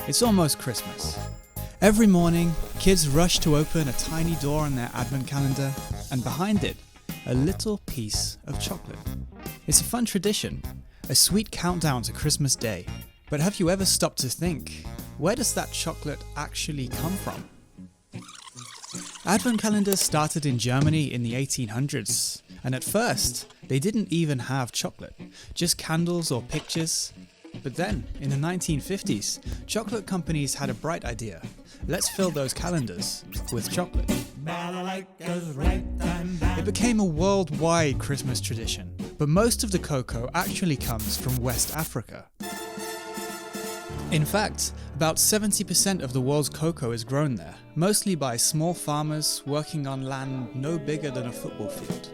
It's almost Christmas. Every morning, kids rush to open a tiny door on their advent calendar, and behind it, a little piece of chocolate. It's a fun tradition, a sweet countdown to Christmas Day. But have you ever stopped to think, where does that chocolate actually come from? Advent calendars started in Germany in the 1800s, and at first, they didn't even have chocolate, just candles or pictures. But then, in the 1950s, chocolate companies had a bright idea. Let's fill those calendars with chocolate. It became a worldwide Christmas tradition, but most of the cocoa actually comes from West Africa. In fact, about 70% of the world's cocoa is grown there, mostly by small farmers working on land no bigger than a football field.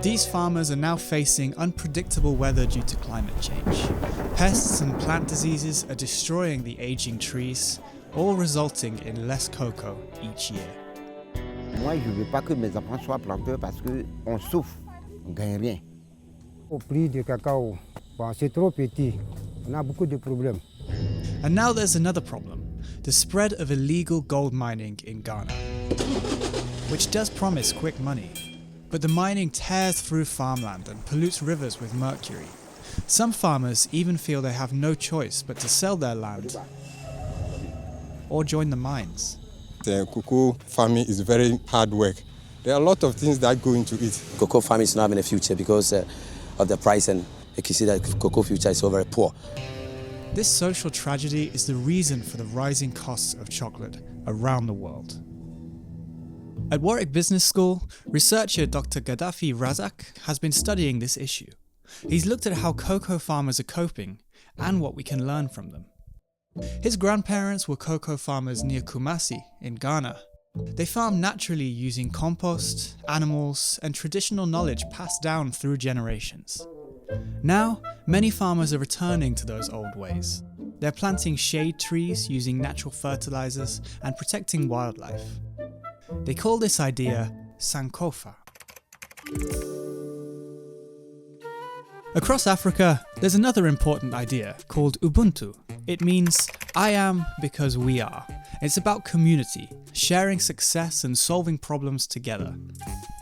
These farmers are now facing unpredictable weather due to climate change. Pests and plant diseases are destroying the aging trees, all resulting in less cocoa each year. Moi, je ne veux pas que mes enfants soient planteurs parce qu'on souffre, on ne gagne rien. Au prix du cacao, c'est trop petit, on a beaucoup de problèmes. And now there's another problem, the spread of illegal gold mining in Ghana, which does promise quick money. But the mining tears through farmland and pollutes rivers with mercury. Some farmers even feel they have no choice but to sell their land or join the mines. The cocoa farming is very hard work. There are a lot of things that go into it. Cocoa farming is not having a future because of the price, and you can see that cocoa future is so very poor. This social tragedy is the reason for the rising costs of chocolate around the world. At Warwick Business School, researcher Dr. Gaddafi Razak has been studying this issue. He's looked at how cocoa farmers are coping and what we can learn from them. His grandparents were cocoa farmers near Kumasi in Ghana. They farmed naturally using compost, animals, and traditional knowledge passed down through generations. Now, many farmers are returning to those old ways. They're planting shade trees using natural fertilizers and protecting wildlife. They call this idea Sankofa. Across Africa, there's another important idea called Ubuntu. It means, I am because we are. It's about community, sharing success and solving problems together.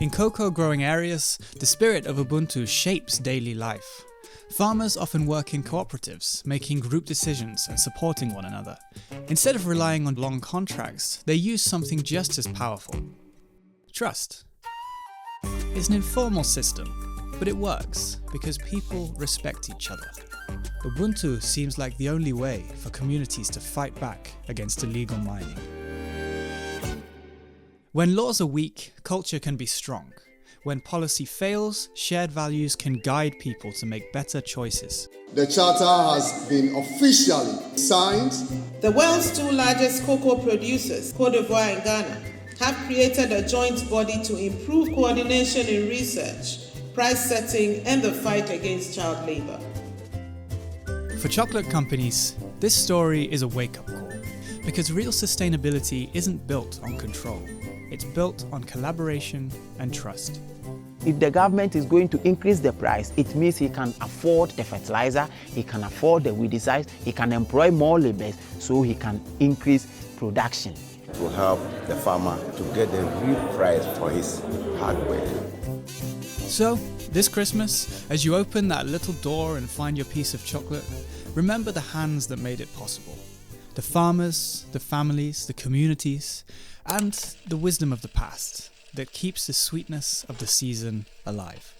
In cocoa growing areas, the spirit of Ubuntu shapes daily life. Farmers often work in cooperatives, making group decisions and supporting one another. Instead of relying on long contracts, they use something just as powerful: trust. It's an informal system, but it works because people respect each other. Ubuntu seems like the only way for communities to fight back against illegal mining. When laws are weak, culture can be strong. When policy fails, shared values can guide people to make better choices. The charter has been officially signed. The world's two largest cocoa producers, Côte d'Ivoire and Ghana, have created a joint body to improve coordination in research, price setting, and the fight against child labor. For chocolate companies, this story is a wake-up call, because real sustainability isn't built on control. It's built on collaboration and trust. If the government is going to increase the price, it means he can afford the fertilizer, he can afford the weedicides, he can employ more laborers, so he can increase production. To help the farmer to get the real price for his hard work. So, this Christmas, as you open that little door and find your piece of chocolate, remember the hands that made it possible. The farmers, the families, the communities, and the wisdom of the past that keeps the sweetness of the season alive.